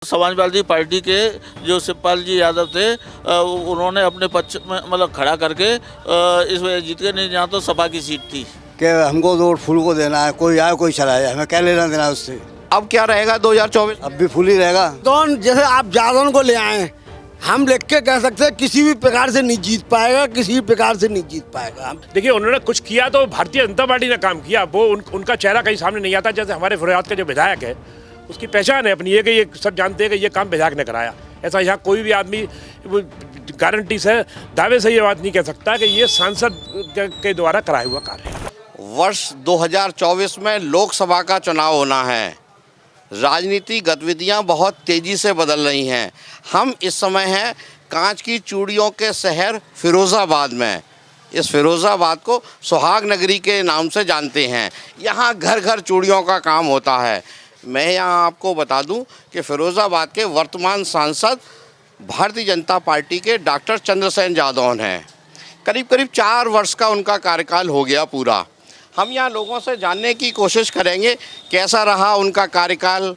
Samajwadi party के जो शिवपाल जी यादव थे उन्होंने अपने पक्ष में मतलब खड़ा करके इस वजह जीत के, नहीं जहाँ तो सपा की सीट थी कि हमको तो वोट फूल को देना है, कोई आए कोई चला जाए, हमें क्या लेना देना उससे। अब क्या रहेगा 2024? अब भी फूल ही रहेगा। कौन जैसे आप जादौन को ले आए, हम लिख के कह सकते हैं किसी भी प्रकार से नहीं जीत पाएगा, किसी भी प्रकार से नहीं जीत पाएगा। देखिए, उन्होंने कुछ किया तो भारतीय जनता पार्टी ने काम किया, वो उनका चेहरा कहीं सामने नहीं आता। जैसे हमारे फुरैयात का जो विधायक है उसकी पहचान है अपनी, ये कि ये सब जानते हैं कि ये काम विधायक ने कराया। ऐसा यहाँ कोई भी आदमी गारंटी से दावे से ये बात नहीं कह सकता कि ये सांसद के द्वारा कराया हुआ कार्य है। वर्ष 2024 में लोकसभा का चुनाव होना है। राजनीतिक गतिविधियां बहुत तेज़ी से बदल रही हैं। हम इस समय हैं कांच की चूड़ियों के शहर फिरोज़ाबाद में। इस फिरोज़ाबाद को सुहाग नगरी के नाम से जानते हैं। यहाँ घर घर चूड़ियों का काम होता है। मैं यहाँ आपको बता दूं कि फिरोज़ाबाद के वर्तमान सांसद भारतीय जनता पार्टी के डॉक्टर चंद्रसेन जादौन हैं। करीब करीब 4 वर्ष का उनका कार्यकाल हो गया पूरा। हम यहाँ लोगों से जानने की कोशिश करेंगे कैसा रहा उनका कार्यकाल,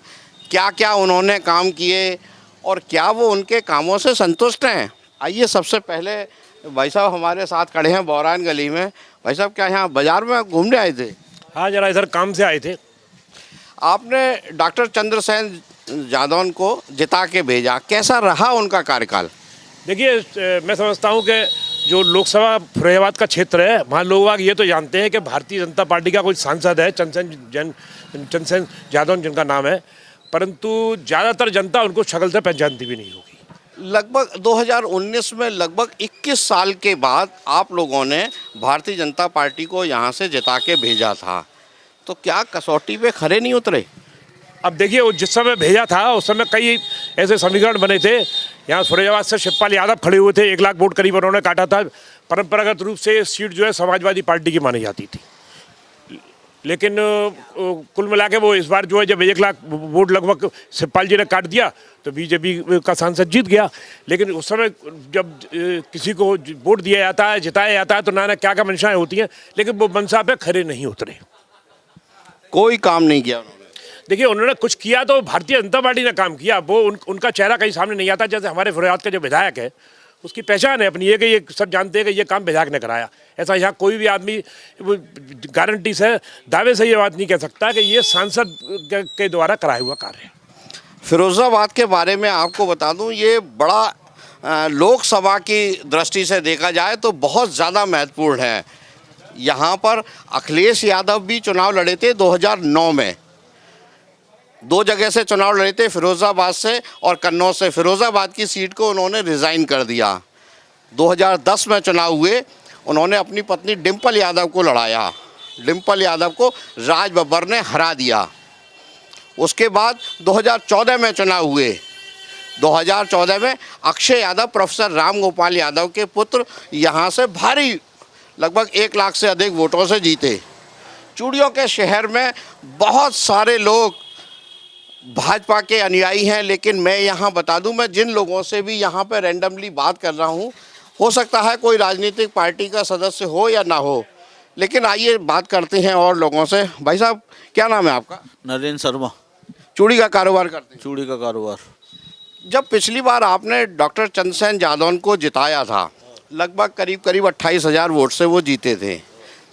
क्या क्या उन्होंने काम किए और क्या वो उनके कामों से संतुष्ट हैं। आइए, सबसे पहले भाई साहब हमारे साथ खड़े हैं बौरान गली में। भाई साहब, क्या यहाँ बाज़ार में घूमने आए थे? हाँ, जरा इधर काम से आए थे। आपने डॉक्टर चंद्रसेन जादौन को जिता के भेजा, कैसा रहा उनका कार्यकाल? देखिए, मैं समझता हूँ कि जो लोकसभा फुरैयाबाद का क्षेत्र है वहाँ लोग ये तो जानते हैं कि भारतीय जनता पार्टी का कोई सांसद है चंद्रसेन जादौन जिनका नाम है, परंतु ज़्यादातर जनता उनको शक्ल से पहचानती भी नहीं होगी। लगभग 2019 में लगभग 21 साल के बाद आप लोगों ने भारतीय जनता पार्टी को यहाँ से जिता के भेजा था, तो क्या कसौटी पे खरे नहीं उतरे? अब देखिए, वो जिस समय भेजा था उस समय कई ऐसे समीकरण बने थे। यहाँ फुरैयाबाद से शिवपाल यादव खड़े हुए थे, 1 लाख वोट करीब उन्होंने काटा था। परंपरागत रूप से सीट जो है समाजवादी पार्टी की मानी जाती थी, लेकिन कुल मिला के वो इस बार जो है जब 1 लाख वोट लगभग शिवपाल जी ने काट दिया तो बीजेपी का सांसद जीत गया। लेकिन उस समय जब किसी को वोट दिया जाता है, जिताया जाता है, तो ना क्या क्या मंशाएँ होती हैं, लेकिन वो मंशा पे खरे नहीं उतरे। कोई काम नहीं किया उन्होंने। देखिए, उन्होंने कुछ किया तो भारतीय जनता पार्टी ने काम किया, वो उनका चेहरा कहीं सामने नहीं आता। जैसे हमारे फुरैयात का जो विधायक है उसकी पहचान है अपनी, ये कि ये सब जानते हैं कि ये काम विधायक ने कराया। ऐसा यहाँ कोई भी आदमी गारंटी से दावे से ये बात नहीं कह सकता कि ये सांसद के द्वारा कराया हुआ कार्य है। फिरोज़ाबाद के बारे में आपको बता दूं, ये बड़ा लोकसभा की दृष्टि से देखा जाए तो बहुत ज़्यादा महत्वपूर्ण है। यहाँ पर अखिलेश यादव भी चुनाव लड़े थे 2009 में। 2 जगह से चुनाव लड़े थे, फिरोज़ाबाद से और कन्नौज से। फिरोज़ाबाद की सीट को उन्होंने रिज़ाइन कर दिया। 2010 में चुनाव हुए, उन्होंने अपनी पत्नी डिम्पल यादव को लड़ाया। डिम्पल यादव को राज बब्बर ने हरा दिया। उसके बाद 2014 में चुनाव हुए। 2014 में अक्षय यादव प्रोफेसर राम गोपाल यादव के पुत्र यहाँ से भारी लगभग 1 लाख से अधिक वोटों से जीते। चूड़ियों के शहर में बहुत सारे लोग भाजपा के अनुयायी हैं, लेकिन मैं यहाँ बता दूं, मैं जिन लोगों से भी यहाँ पर रैंडमली बात कर रहा हूँ, हो सकता है कोई राजनीतिक पार्टी का सदस्य हो या ना हो, लेकिन आइए बात करते हैं और लोगों से। भाई साहब, क्या नाम है आपका? नरेंद्र शर्मा। चूड़ी का कारोबार करते हैं? चूड़ी का कारोबार। जब पिछली बार आपने डॉक्टर चंद्रसेन जादौन को जिताया था, लगभग करीब 28,000 वोट से वो जीते थे,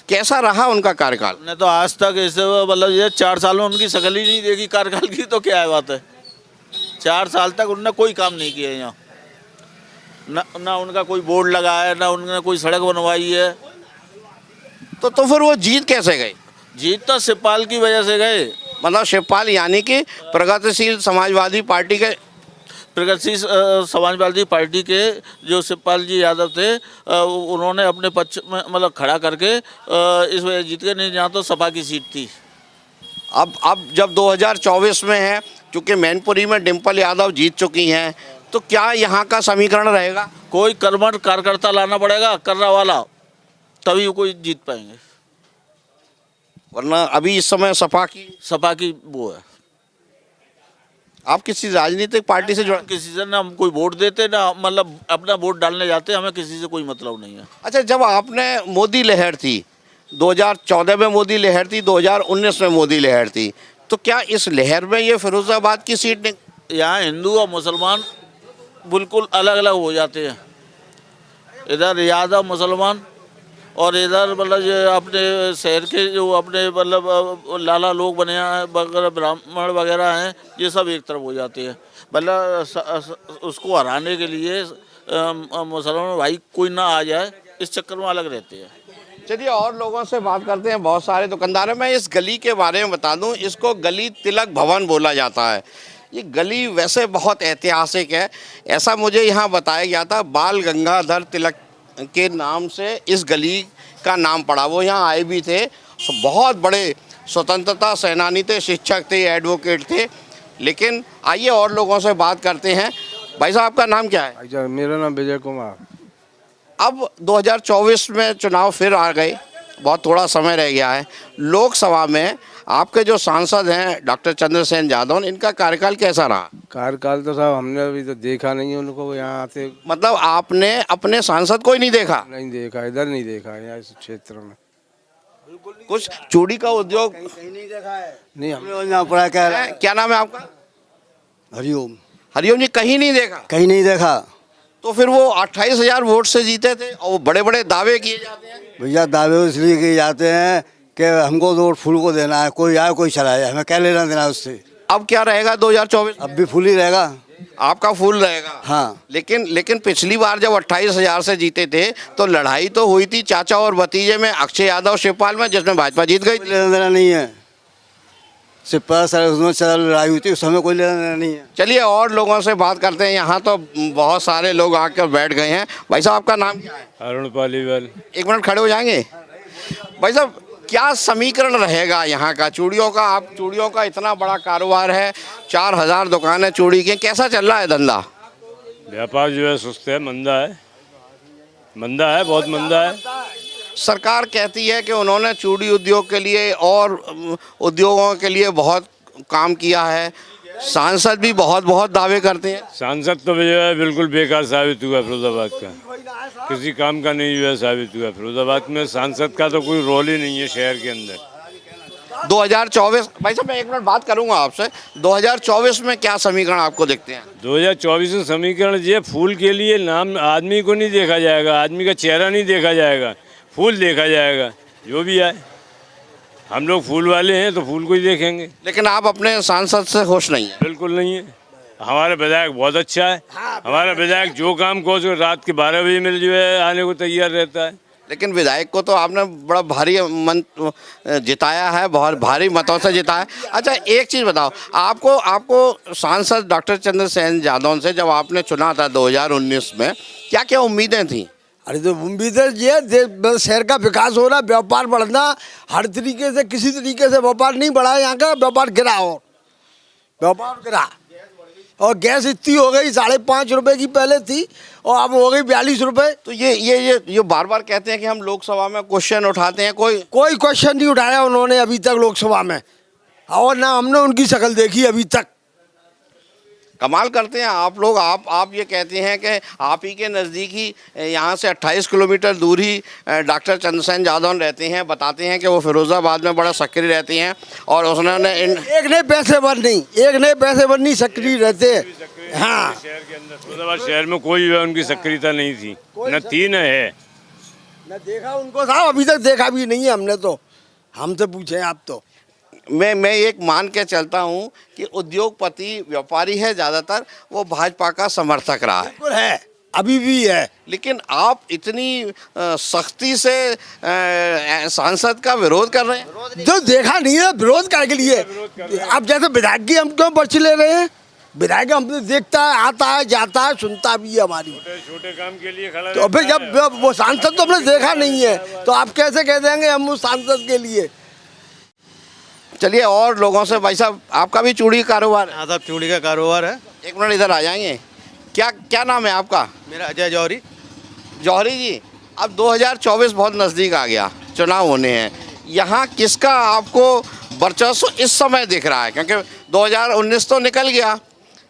कैसा रहा उनका कार्यकाल? ने तो आज तक ऐसे मतलब ये 4 साल में उनकी शक्ल ही नहीं देखी कार्यकाल की, तो क्या है बात है। 4 साल तक उन्होंने कोई काम नहीं किया यहाँ, ना उनका कोई बोर्ड लगा है, ना उन्होंने कोई सड़क बनवाई है। तो फिर वो जीत कैसे गए? जीत तो शिवपाल की वजह से गए। मतलब शिवपाल यानी कि प्रगतिशील समाजवादी पार्टी के जो शिवपाल जी यादव थे उन्होंने अपने पक्ष में मतलब खड़ा करके इस वजह जीत के, नहीं जहाँ तो सपा की सीट थी। अब जब 2024 में है, चूँकि मैनपुरी में डिम्पल यादव जीत चुकी हैं, तो क्या यहाँ का समीकरण रहेगा? कोई कर्मठ कार्यकर्ता लाना पड़ेगा, कर्रा वाला, तभी वो कोई जीत पाएंगे, वरना अभी इस समय सपा की वो है। आप किसी राजनीतिक पार्टी से जुड़ा? किसी से ना हम कोई वोट देते, ना मतलब अपना वोट डालने जाते, हमें किसी से कोई मतलब नहीं है। अच्छा, जब आपने मोदी लहर थी 2014 में, मोदी लहर थी 2019 में, मोदी लहर थी, तो क्या इस लहर में ये फिरोज़ाबाद की सीट यहाँ हिंदू और मुसलमान बिल्कुल अलग अलग हो जाते हैं। इधर यादव मुसलमान और इधर मतलब ये अपने शहर के जो अपने मतलब लाला लोग बने हैं वगैरह ब्राह्मण वगैरह हैं, ये सब एक तरफ हो जाते हैं। मतलब उसको हराने के लिए मुसलमान भाई कोई ना आ जाए, इस चक्कर में अलग रहते हैं। चलिए और लोगों से बात करते हैं। बहुत सारे दुकानदार हैं। मैं इस गली के बारे में बता दूं, इसको गली तिलक भवन बोला जाता है। ये गली वैसे बहुत ऐतिहासिक है। ऐसा मुझे यहाँ बताया गया था, बाल गंगाधर तिलक के नाम से इस गली का नाम पड़ा। वो यहाँ आए भी थे, बहुत बड़े स्वतंत्रता सेनानी थे, शिक्षक थे, एडवोकेट थे। लेकिन आइए और लोगों से बात करते हैं। भाई साहब आपका नाम क्या है? अच्छा, मेरा नाम विजय कुमार। अब 2024 में चुनाव फिर आ गए, बहुत थोड़ा समय रह गया है। लोकसभा में आपके जो सांसद हैं डॉक्टर चंद्रसेन यादव, इनका कार्यकाल कैसा रहा? कार्यकाल तो साहब हमने अभी तो देखा नहीं है उनको यहाँ आते। मतलब आपने अपने सांसद को ही नहीं देखा? नहीं देखा, इधर नहीं देखा है, यहाँ इस क्षेत्र में। कुछ चूड़ी का उद्योग कहीं नहीं देखा है। नहीं, हमने यहाँ पढ़ा क्या नाम है आपका? हरिओम। हरिओम जी, कहीं नहीं देखा? कहीं नहीं देखा। तो फिर वो 28,000 वोट से जीते थे और वो बड़े बड़े दावे किए जाते हैं। भैया दावे इसलिए किए जाते हैं कि हमको तो वोट फूल को देना है, कोई आए कोई चला जाए, हमें क्या लेना देना उससे। अब क्या रहेगा 2024? अब भी फूल ही रहेगा। आपका फूल रहेगा? हाँ। लेकिन पिछली बार जब 28,000 से जीते थे तो लड़ाई तो हुई थी चाचा और भतीजे में, अक्षय यादव शिवपाल में, जिसमें भाजपा जीत गई कोई थी। लेना देना नहीं है। सिर्फ उसमें चल लड़ाई हुई थी, उस समय कोई लेना देना नहीं है। चलिए और लोगों से बात करते हैं। यहाँ तो बहुत सारे लोग आकर बैठ गए हैं। भाई साहब आपका नाम क्या है? अरुण पालीवाल। एक मिनट खड़े हो जाएंगे? भाई साहब क्या समीकरण रहेगा यहाँ का चूड़ियों का? आप चूड़ियों का इतना बड़ा कारोबार है, 4,000 दुकानें चूड़ी की, कैसा चल रहा है धंधा? व्यापार जो है सुस्त है, मंदा है, बहुत मंदा है। सरकार कहती है कि उन्होंने चूड़ी उद्योग के लिए और उद्योगों के लिए बहुत काम किया है। सांसद भी बहुत दावे करते हैं। सांसद तो जो है बिल्कुल बेकार साबित हुआ फिरोजाबाद का, किसी काम का नहीं जो है साबित हुआ। फिरोजाबाद में सांसद का तो कोई रोल ही नहीं है शहर के अंदर। 2024 भाई साहब मैं एक मिनट बात करूंगा आपसे। 2024 में क्या समीकरण आपको दिखते हैं? 2024 में समीकरण ये, फूल के लिए नाम आदमी को नहीं देखा जाएगा, आदमी का चेहरा नहीं देखा जाएगा, फूल देखा जाएगा। जो भी आए, हम लोग फूल वाले हैं तो फूल को ही देखेंगे। लेकिन आप अपने सांसद से खुश नहीं हैं? बिल्कुल नहीं है। हमारा विधायक बहुत अच्छा है। हमारा विधायक जो काम को रात के 12 बजे मिल जो है आने को तैयार रहता है। लेकिन विधायक को तो आपने बड़ा भारी मन जिताया है, बहुत भारी मतों से जिताया। अच्छा एक चीज़ बताओ, आपको सांसद डॉक्टर चंद्रसेन यादव से जब आपने चुना था 2019 में, क्या क्या उम्मीदें थी? अरे तो उम्मीदें ये शहर का विकास हो रहा, व्यापार बढ़ना, हर तरीके से किसी तरीके से व्यापार नहीं बढ़ा है यहाँ का, व्यापार गिरा। और व्यापार गिरा और गैस इतनी हो गई, 5.5 रुपए की पहले थी और अब हो गई 42 रुपए। तो ये बार बार कहते हैं कि हम लोकसभा में क्वेश्चन उठाते हैं, कोई क्वेश्चन नहीं उठाया उन्होंने अभी तक लोकसभा में, और ना हमने उनकी शक्ल देखी अभी तक। कमाल करते हैं आप लोग। आप ये कहते हैं कि आप ही के नज़दीक ही यहाँ से 28 किलोमीटर दूर ही डॉक्टर चंद्रसेन यादव रहते हैं। बताते हैं कि वो फिरोज़ाबाद में बड़ा सक्रिय रहते हैं और उन्होंने एक नए पैसे नहीं सक्रिय रहते। हाँ, शहर के अंदर फिरोजाबाद शहर में कोई उनकी सक्रियता नहीं थी, न थी न है। न देखा उनको साहब, अभी तक देखा भी नहीं है हमने। तो हमसे पूछे आप तो मैं एक मान के चलता हूँ कि उद्योगपति व्यापारी है ज़्यादातर, वो भाजपा का समर्थक रहा है। बिल्कुल है, अभी भी है। लेकिन आप इतनी सख्ती से सांसद का विरोध कर रहे हैं। जो देखा नहीं है विरोध करने के लिए। अब जैसे विधायक की हम क्यों पर्ची ले रहे हैं? विधायक हमसे देखता है, आता है, जाता है, सुनता भी है हमारी। छोटे काम के लिए खड़ा। तो फिर जब वो सांसद तो हमने देखा नहीं है तो आप कैसे कह देंगे हम उस सांसद के लिए? चलिए और लोगों से। भाई साहब आपका भी चूड़ी कारोबार है? हाँ साहब, चूड़ी का कारोबार है। एक मिनट इधर आ जाएंगे। क्या नाम है आपका? मेरा अजय जौहरी। जौहरी जी, अब 2024 बहुत नज़दीक आ गया, चुनाव होने हैं। यहाँ किसका आपको वर्चस्व इस समय दिख रहा है? क्योंकि 2019 तो निकल गया।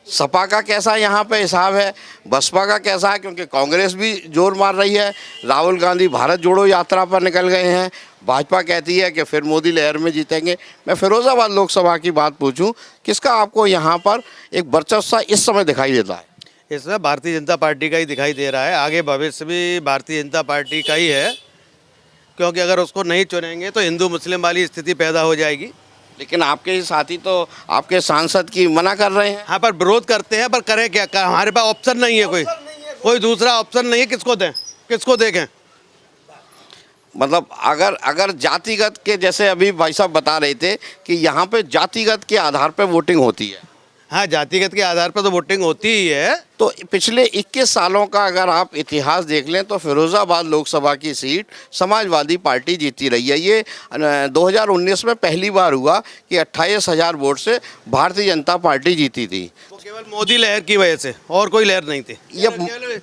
सपा का कैसा यहाँ पे हिसाब है, बसपा का कैसा है? क्योंकि कांग्रेस भी जोर मार रही है, राहुल गांधी भारत जोड़ो यात्रा पर निकल गए हैं, भाजपा कहती है कि फिर मोदी लहर में जीतेंगे। मैं फिरोजाबाद लोकसभा की बात पूछूं, किसका आपको यहाँ पर एक वर्चस्व इस समय दिखाई देता है? इसमें भारतीय जनता पार्टी का ही दिखाई दे रहा है। आगे भविष्य भी भारतीय जनता पार्टी का ही है, क्योंकि अगर उसको नहीं चुनेंगे तो हिंदू मुस्लिम वाली स्थिति पैदा हो जाएगी। लेकिन आपके ही साथी तो आपके सांसद की मना कर रहे हैं। हाँ, पर विरोध करते हैं, पर करें क्या? हमारे पास ऑप्शन नहीं है, कोई दूसरा ऑप्शन नहीं है। किसको दें, किसको देखें? मतलब अगर जातिगत के, जैसे अभी भाई साहब बता रहे थे कि यहाँ पे जातिगत के आधार पे वोटिंग होती है। हाँ, जातिगत के आधार पर तो वोटिंग होती ही है। तो पिछले 21 सालों का अगर आप इतिहास देख लें तो फिरोजाबाद लोकसभा की सीट समाजवादी पार्टी जीती रही है। ये 2019 में पहली बार हुआ कि 28,000 वोट से भारतीय जनता पार्टी जीती थी। वो केवल मोदी लहर की वजह से, और कोई लहर नहीं थी। ये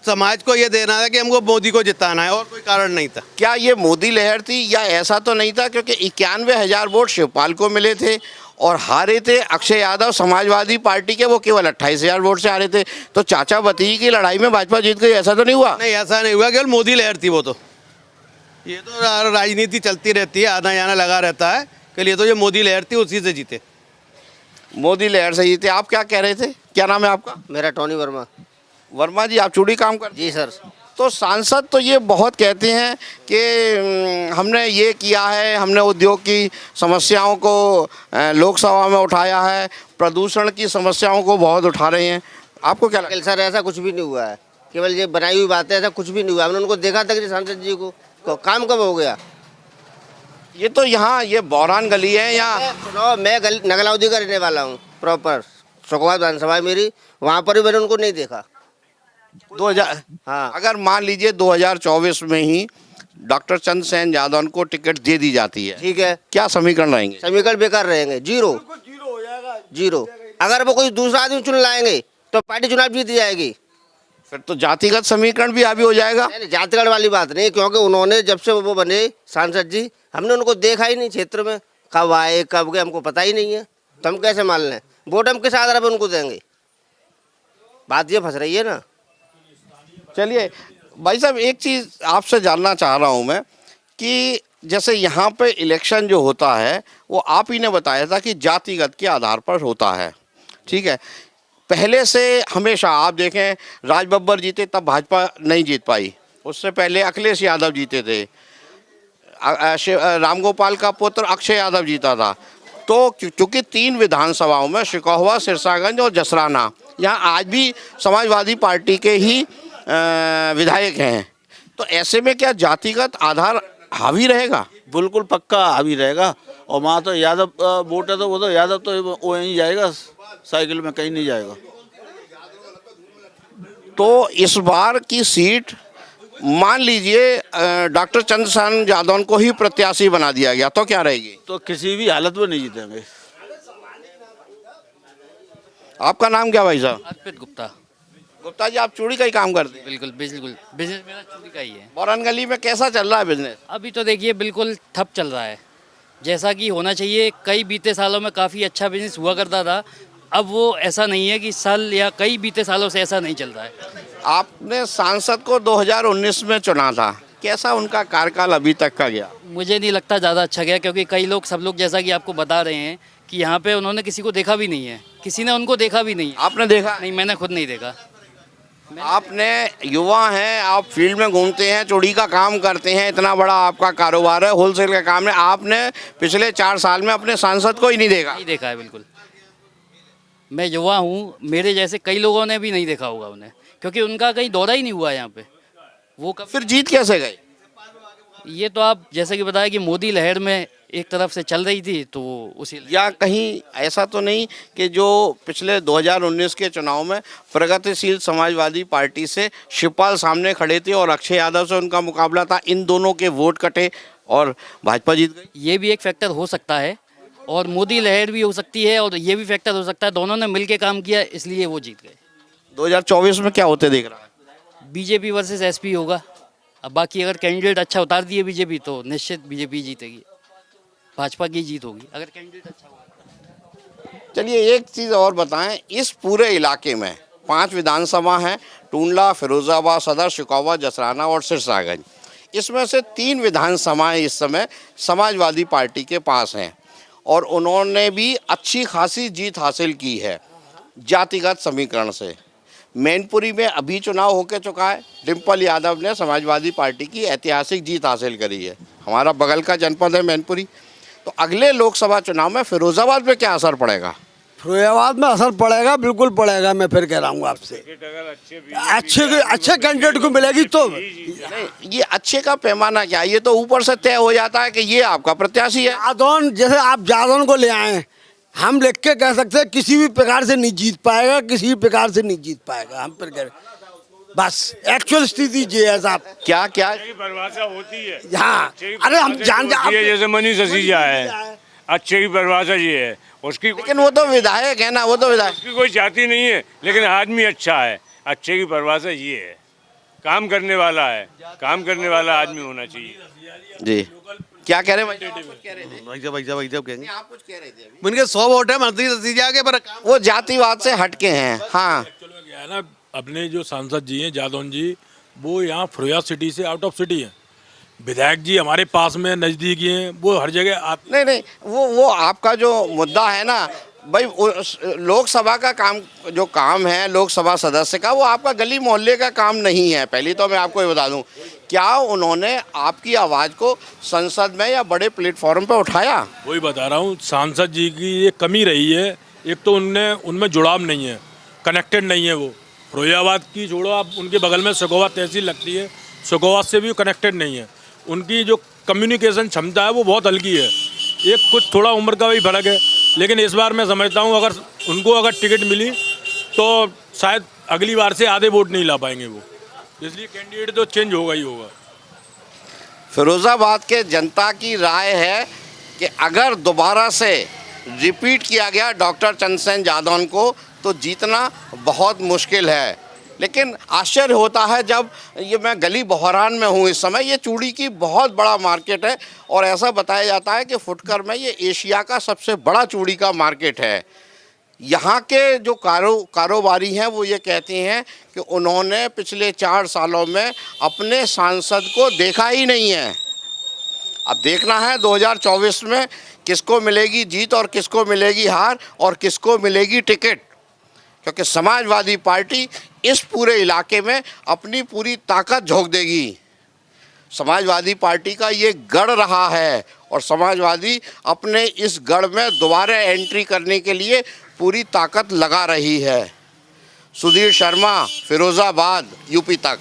समाज को ये देना था कि हमको मोदी को जिताना है, और कोई कारण नहीं था। क्या ये मोदी लहर थी या ऐसा तो नहीं था? क्योंकि 91,000 वोट शिवपाल को मिले थे और हारे थे अक्षय यादव समाजवादी पार्टी के, वो केवल 28,000 वोट से हारे थे। तो चाचा भतीजी की लड़ाई में भाजपा जीत गई, ऐसा तो नहीं हुआ? नहीं, ऐसा नहीं हुआ, केवल मोदी लहर थी वो तो। ये तो राजनीति चलती रहती है, आना जाना लगा रहता है। के लिए तो ये मोदी लहर थी, उसी से जीते। मोदी लहर से जीते। आप क्या कह रहे थे? क्या नाम है आपका? मेरा टोनी वर्मा। वर्मा जी, आप चूड़ी काम कर? जी सर। तो सांसद तो ये बहुत कहते हैं कि हमने ये किया है, हमने उद्योग की समस्याओं को लोकसभा में उठाया है, प्रदूषण की समस्याओं को बहुत उठा रहे हैं। आपको क्या लगता है? सर ऐसा कुछ भी नहीं हुआ है, केवल ये बनाई हुई बातें, ऐसा कुछ भी नहीं हुआ। हमने उनको देखा था कि सांसद जी को काम कब हो गया? ये तो यहाँ ये बौरान गली है यहाँ। सुनो, मैं नगलाउदी का रहने वाला हूँ, प्रॉपर सुखवाद विधानसभा मेरी, वहाँ पर भी मैंने उनको नहीं देखा। 2000 हाँ, अगर मान लीजिए 2024 में ही डॉक्टर चंद्रसेन यादव को टिकट दे दी जाती है, ठीक है, क्या समीकरण रहेंगे? समीकरण बेकार रहेंगे, जीरो। अगर वो कोई दूसरा आदमी चुन लाएंगे तो पार्टी चुनाव जीत जाएगी। फिर तो जातिगत समीकरण भी हावी हो जाएगा। नहीं, जातिगढ़ वाली बात नहीं, क्योंकि उन्होंने जब से वो बने सांसद जी, हमने उनको देखा ही नहीं क्षेत्र में। कब आए कब गए हमको पता ही नहीं है, तो हम कैसे मान लें? वोट हम किस आधार पर उनको देंगे? बात ये फंस रही है ना। चलिए भाई साहब, एक चीज़ आपसे जानना चाह रहा हूँ मैं कि जैसे यहाँ पे इलेक्शन जो होता है वो आप ही ने बताया था कि जातिगत के आधार पर होता है, ठीक है। पहले से हमेशा आप देखें, राज बब्बर जीते तब भाजपा नहीं जीत पाई, उससे पहले अखिलेश यादव जीते थे, रामगोपाल का पुत्र अक्षय यादव जीता था। तो चूँकि 3 विधानसभाओं में शिकोहवा, सिरसागंज और जसराना, यहाँ आज भी समाजवादी पार्टी के ही विधायक हैं, तो ऐसे में क्या जातिगत आधार हावी रहेगा? बिल्कुल पक्का हावी रहेगा। और वहाँ तो यादव वोट है, तो वो तो यादव तो वो यहीं जाएगा, साइकिल में कहीं नहीं जाएगा। तो इस बार की सीट मान लीजिए डॉक्टर चंद्रसेन यादव को ही प्रत्याशी बना दिया गया तो क्या रहेगी? तो किसी भी हालत में नहीं जीतेंगे। आपका नाम क्या भाई साहब? अर्पित गुप्ता। गुप्ता जी, आप चूड़ी का ही काम करते हैं? बिल्कुल बिल्कुल, बिजनेस मेरा चूड़ी का ही है। बौरान गली में कैसा चल रहा है बिजनेस? अभी तो देखिए बिल्कुल ठप चल रहा है, जैसा कि होना चाहिए। कई बीते सालों में काफ़ी अच्छा बिजनेस हुआ करता था, अब वो ऐसा नहीं है कि साल या कई बीते सालों से ऐसा नहीं चल रहा है। आपने सांसद को 2019 में चुना था, कैसा उनका कार्यकाल अभी तक का गया? मुझे नहीं लगता ज़्यादा अच्छा गया, क्योंकि कई लोग, सब लोग जैसा कि आपको बता रहे हैं कि यहाँ पे उन्होंने किसी को देखा भी नहीं है, किसी ने उनको देखा भी नहीं है। आपने देखा? नहीं, मैंने खुद नहीं देखा। आपने युवा हैं, आप फील्ड में घूमते हैं, चूड़ी का काम करते हैं, इतना बड़ा आपका कारोबार है, होलसेल का काम है, आपने पिछले 4 साल में अपने सांसद को ही नहीं देखा? नहीं देखा है, बिल्कुल। मैं युवा हूँ, मेरे जैसे कई लोगों ने भी नहीं देखा होगा उन्हें, क्योंकि उनका कहीं दौरा ही नहीं हुआ यहाँ पे। वो कब फिर जीत कैसे गए? ये तो आप जैसे कि बताया कि मोदी लहर में एक तरफ से चल रही थी, तो उसी या कहीं ऐसा तो नहीं कि जो पिछले 2019 के चुनाव में प्रगतिशील समाजवादी पार्टी से शिवपाल सामने खड़े थे और अक्षय यादव से उनका मुकाबला था, इन दोनों के वोट कटे और भाजपा जीत गई? ये भी एक फैक्टर हो सकता है, और मोदी लहर भी हो सकती है, और ये भी फैक्टर हो सकता है दोनों ने मिलकर काम किया, इसलिए वो जीत गए। 2024 में क्या होते देख रहा है? बीजेपी वर्सेस एसपी होगा। अब बाकी अगर कैंडिडेट अच्छा उतार दिए बीजेपी, तो निश्चित बीजेपी जीतेगी, भाजपा की जीत होगी अगर कैंडिडेट अच्छा होगा। चलिए एक चीज़ और बताएं, इस पूरे इलाके में 5 विधानसभा हैं, टूंडला, फिरोजाबाद सदर, शिकोवा, जसराना और सिरसागंज। इसमें से 3 विधानसभाएं इस समय समाजवादी पार्टी के पास हैं और उन्होंने भी अच्छी खासी जीत हासिल की है जातिगत समीकरण से। मैनपुरी में अभी चुनाव होकर चुका है, डिम्पल यादव ने समाजवादी पार्टी की ऐतिहासिक जीत हासिल करी है। हमारा बगल का जनपद है मैनपुरी। तो अगले लोकसभा चुनाव में फिरोजाबाद में क्या असर पड़ेगा? फिरोजाबाद में असर पड़ेगा, बिल्कुल पड़ेगा। मैं फिर कह रहा हूँ आपसे, अच्छे कैंडिडेट को मिलेगी तो। नहीं, ये अच्छे का पैमाना क्या है? ये तो ऊपर से तय हो जाता है कि ये आपका प्रत्याशी है। जादौन, जैसे आप जादौन को ले आए, हम लिख के कह सकते हैं किसी भी प्रकार से नहीं जीत पाएगा, किसी भी प्रकार से नहीं जीत पाएगा। हम फिर कह बस एक्चुअल स्थिति ये है साहब। क्या क्या परिभाषा होती है? हाँ, अरे हम जान जैसे मनीष सिसोदिया है, अच्छे की परिभाषा ये है उसकी। लेकिन वो तो विधायक है ना, वो तो विधायक, उसकी कोई जाति नहीं है, लेकिन आदमी अच्छा है। अच्छे की परिभाषा ये है, काम करने वाला है, काम करने वाला आदमी होना चाहिए। जी क्या कह रहे हैं भाई साहब कहेंगे। आप कुछ कह रहे थे अभी? उनके 100 वोट है मनीष सिसोदिया के, पर वो जातिवाद से हटके हैं। हाँ, क्या है ना, अपने जो सांसद जी हैं जादौन जी, वो यहाँ फिरोजा सिटी से आउट ऑफ सिटी हैं। विधायक जी हमारे पास में नज़दीकी हैं, वो हर जगह नहीं, वो आपका जो मुद्दा है ना भाई, लोकसभा का काम, जो काम है लोकसभा सदस्य का, वो आपका गली मोहल्ले का काम नहीं है। पहले तो मैं आपको ये बता दूं, क्या उन्होंने आपकी आवाज़ को संसद में या बड़े प्लेटफॉर्म पे उठाया? वही बता रहा हूँ, सांसद जी की ये कमी रही है। एक तो उनमें जुड़ाव नहीं है, कनेक्टेड नहीं है। वो फिरोजाबाद की छोड़ो, आप उनके बगल में सकोवा तहसील लगती है, सकोवा से भी कनेक्टेड नहीं है। उनकी जो कम्युनिकेशन क्षमता है वो बहुत हल्की है। एक कुछ थोड़ा उम्र का भी फर्क है, लेकिन इस बार मैं समझता हूँ अगर टिकट मिली तो शायद अगली बार से आधे वोट नहीं ला पाएंगे वो, इसलिए कैंडिडेट तो चेंज होगा ही होगा। फिरोजाबाद के जनता की राय है कि अगर दोबारा से रिपीट किया गया डॉक्टर चंद्रसेन जादौन को तो जीतना बहुत मुश्किल है। लेकिन आश्चर्य होता है जब ये, मैं गली बहरान में हूँ इस समय, ये चूड़ी की बहुत बड़ा मार्केट है और ऐसा बताया जाता है कि फुटकर में ये एशिया का सबसे बड़ा चूड़ी का मार्केट है। यहाँ के जो कारोबारी हैं वो ये कहते हैं कि उन्होंने पिछले 4 सालों में अपने सांसद को देखा ही नहीं है। अब देखना है 2024 में किसको मिलेगी जीत और किसको मिलेगी हार और किसको मिलेगी टिकट, क्योंकि समाजवादी पार्टी इस पूरे इलाके में अपनी पूरी ताकत झोंक देगी। समाजवादी पार्टी का ये गढ़ रहा है और समाजवादी अपने इस गढ़ में दोबारा एंट्री करने के लिए पूरी ताकत लगा रही है। सुधीर शर्मा, फिरोजाबाद, यूपी तक।